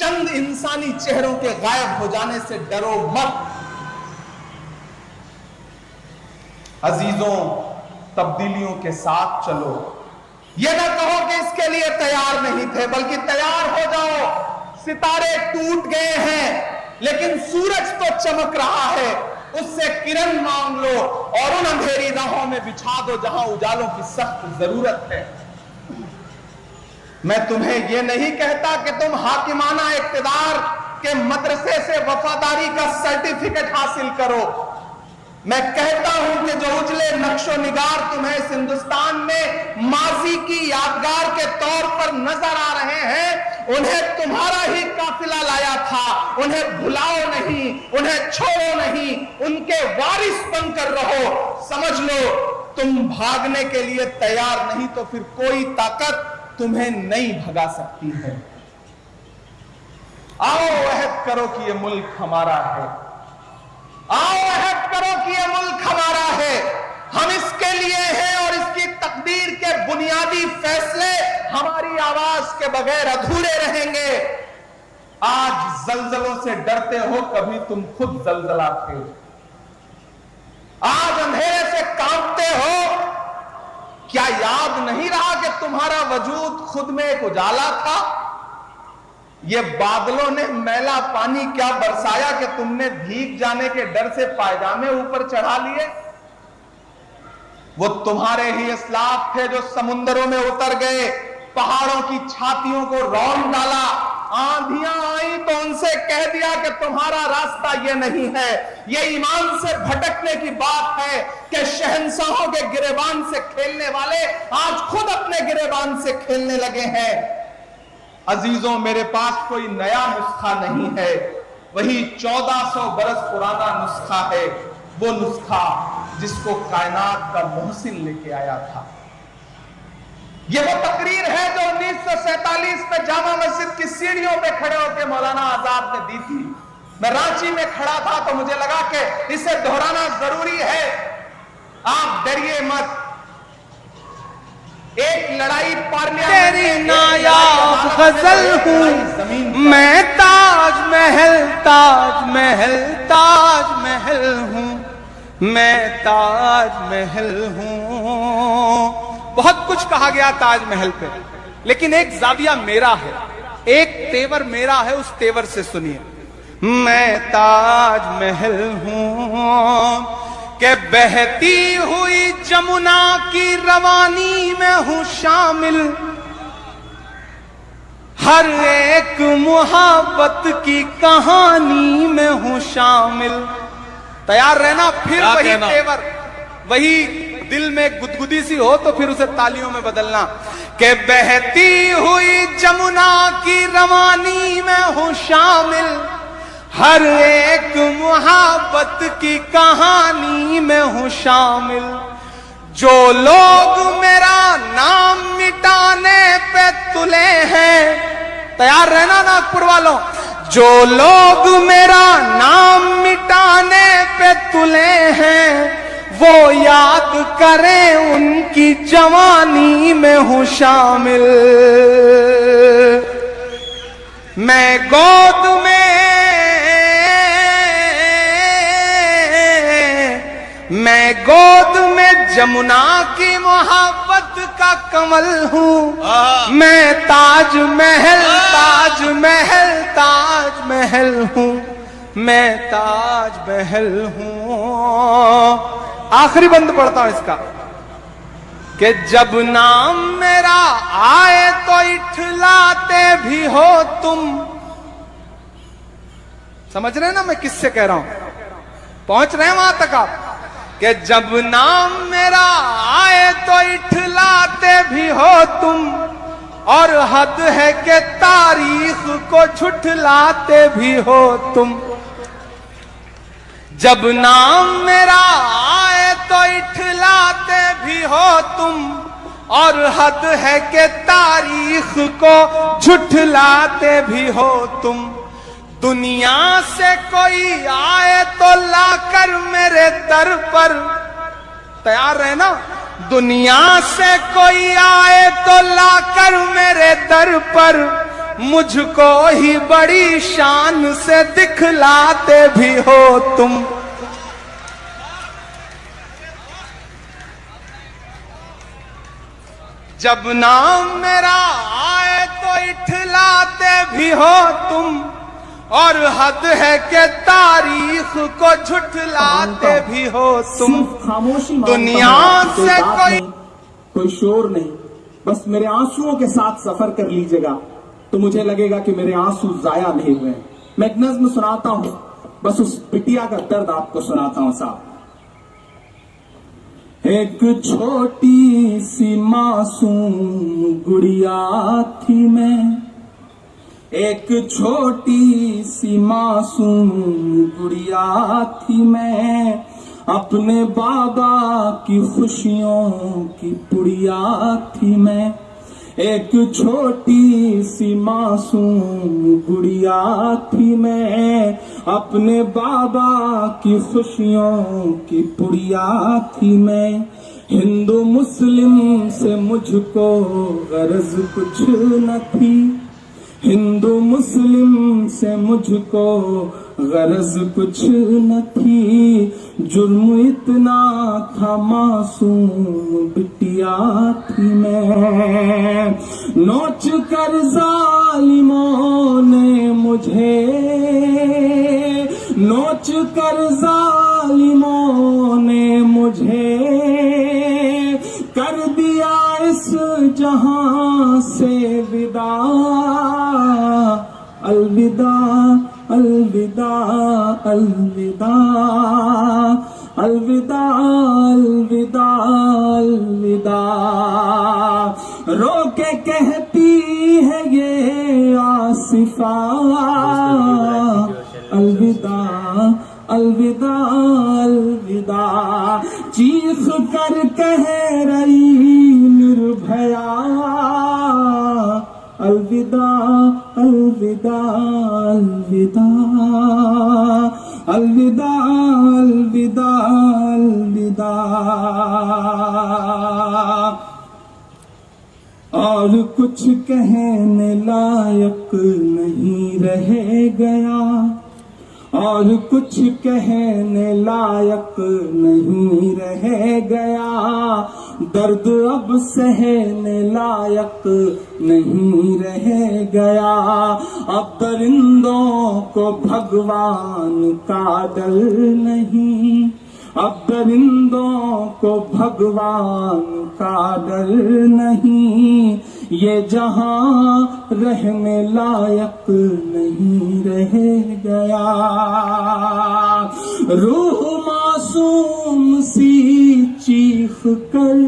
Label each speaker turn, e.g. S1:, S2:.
S1: چند انسانی چہروں کے غائب ہو جانے سے ڈرو مت۔ عزیزوں، تبدیلیوں کے ساتھ چلو۔ یہ نہ کہو کہ اس کے لیے تیار نہیں تھے، بلکہ تیار ہو جاؤ۔ ستارے ٹوٹ گئے ہیں لیکن سورج تو چمک رہا ہے، اس سے کرن مانگ لو اور ان اندھیری راہوں میں بچھا دو جہاں اجالوں کی سخت ضرورت ہے۔ میں تمہیں یہ نہیں کہتا کہ تم حاکمانہ اقتدار کے مدرسے سے وفاداری کا سرٹیفکیٹ حاصل کرو۔ میں کہتا ہوں کہ جو اجلے نقش و نگار تمہیں اس ہندوستان میں ماضی کی یادگار کے طور پر نظر آ رہے ہیں، انہیں تمہارا ہی قافلہ لایا تھا۔ انہیں بھلاؤ نہیں، انہیں چھوڑو نہیں، ان کے وارث بن کر رہو۔ سمجھ لو تم بھاگنے کے لیے تیار نہیں تو پھر کوئی طاقت تمہیں نہیں بھگا سکتی ہے۔ آؤ عہد کرو کہ یہ ملک ہمارا ہے، آؤ عہد کرو کہ یہ ملک ہمارا ہے، ہم اس کے لیے ہیں اور اس کی تقدیر کے بنیادی فیصلے ہماری آواز کے بغیر ادھورے رہیں گے۔ آج زلزلوں سے ڈرتے ہو، کبھی تم خود زلزلہ تھے۔ آج اندھیرے سے کانپتے ہو، کیا یاد نہیں رہا کہ تمہارا وجود خود میں ایک اجالا تھا؟ یہ بادلوں نے میلا پانی کیا برسایا کہ تم نے بھیگ جانے کے ڈر سے پائجامے اوپر چڑھا لیے؟ وہ تمہارے ہی اسلاف تھے جو سمندروں میں اتر گئے، پہاڑوں کی چھاتیوں کو رون ڈالا، آندھیاں آئیں تو ان سے کہہ دیا کہ تمہارا راستہ یہ نہیں ہے۔ یہ ایمان سے بھٹکنے کی بات ہے کہ شہنشاہوں کے گریبان سے کھیلنے والے آج خود اپنے گریبان سے کھیلنے لگے ہیں۔ عزیزوں، میرے پاس کوئی نیا نسخہ نہیں ہے، وہی 1400 برس پرانا نسخہ ہے، وہ نسخہ جس کو کائنات کا محسن لے کے آیا تھا۔ یہ وہ تقریر ہے جو 1947 میں جامع مسجد کی سیڑھیوں پہ کھڑے ہو کے مولانا آزاد نے دی تھی۔ میں رانچی میں کھڑا تھا تو مجھے لگا کہ اسے دہرانا ضروری ہے۔ آپ ڈریے مت، ایک لڑائی
S2: تیری نایاب غزل ہوں میں، تاج محل تاج محل تاج محل ہوں میں، تاج محل ہوں۔ بہت کچھ کہا گیا تاج محل پہ، لیکن ایک زاویہ میرا ہے، ایک تیور میرا ہے، اس تیور سے سنیے۔ میں تاج محل ہوں کہ بہتی ہوئی جمنا کی روانی میں ہوں شامل، ہر ایک محبت کی کہانی میں ہوں شامل۔ تیار رہنا، پھر وہی تیور، وہی دل میں گدگدی سی ہو تو پھر اسے تالیوں میں بدلنا کہ بہتی ہوئی جمنا کی روانی میں ہوں شامل، ہر ایک محبت کی کہانی میں ہوں شامل۔ جو لوگ میرا نام مٹانے پہ تلے ہیں، تیار رہنا ناگپور والوں، جو لوگ میرا نام مٹانے پہ تلے ہیں، وہ یاد کریں ان کی جوانی میں ہوں شامل۔ میں گود میں جمنا کی محبت کا کمل ہوں، میں تاج محل تاج محل تاج محل ہوں، میں تاج محل ہوں۔ آخری بند پڑھتا ہوں اس کا کہ جب نام میرا آئے تو اٹھلاتے بھی ہو تم۔ سمجھ رہے ہیں نا میں کس سے کہہ رہا ہوں؟ پہنچ رہے ہیں وہاں تک آپ کہ جب نام میرا آئے تو اٹھلاتے بھی ہو تم، اور حد ہے کہ تاریخ کو جھٹلاتے بھی ہو تم۔ جب نام میرا آئے تو اٹھلاتے بھی ہو تم، اور حد ہے کہ تاریخ کو جھٹلاتے بھی ہو تم۔ دنیا سے کوئی آئے تو لا کر میرے در پر، تیار رہنا، دنیا سے کوئی آئے تو لا کر میرے در پر، مجھ کو ہی بڑی شان سے دکھلاتے بھی ہو تم. جب نام میرا آئے تو اٹھلاتے بھی ہو تم, اور حد ہے کہ تاریخ کو جھٹلاتے بھی ہو تم. دنیا سے
S3: کوئی شور نہیں, بس میرے آنسوؤں کے ساتھ سفر کر لیجیے گا تو مجھے لگے گا کہ میرے آنسو ضائع نہیں ہوئے. میں ایک نظم سناتا ہوں, بس اس بٹیا کا درد آپ کو سناتا ہوں صاحب. ایک چھوٹی سی معصوم گڑیا تھی میں, ایک چھوٹی سی معصوم گڑیا تھی میں, اپنے بابا کی خوشیوں کی پڑیا تھی میں. ایک چھوٹی سی معصوم گڑیا تھی میں, اپنے بابا کی خوشیوں کی پڑیا تھی میں. ہندو مسلم سے مجھ کو غرض کچھ نہ تھی, ہندو مسلم سے مجھ کو غرض کچھ نہ تھی. جرم اتنا تھا معصوم بٹیا تھی میں. نوچ کر ظالموں نے مجھے, نوچ کر ظالموں نے مجھے کر دیا اس جہاں سے وداع. الوداع الوداع الوداع الوداع الوداع الوداع. رو کے کہتی ہے یہ آصفہ الوداع الوداع الوداع. چیخ کر کہہ رہی نربھیا الوداع الوداع الوداع الوداع الوداع الوداع. اور کچھ کہنے لائق نہیں رہ گیا, اور کچھ کہنے لائق نہیں رہ گیا. درد اب سہنے لائق نہیں رہ گیا. اب درندوں کو بھگوان کا ڈر نہیں, اب درندوں کو بھگوان کا ڈر نہیں. یہ جہاں رہنے لائق نہیں رہ گیا. روح معصوم سی چیخ کر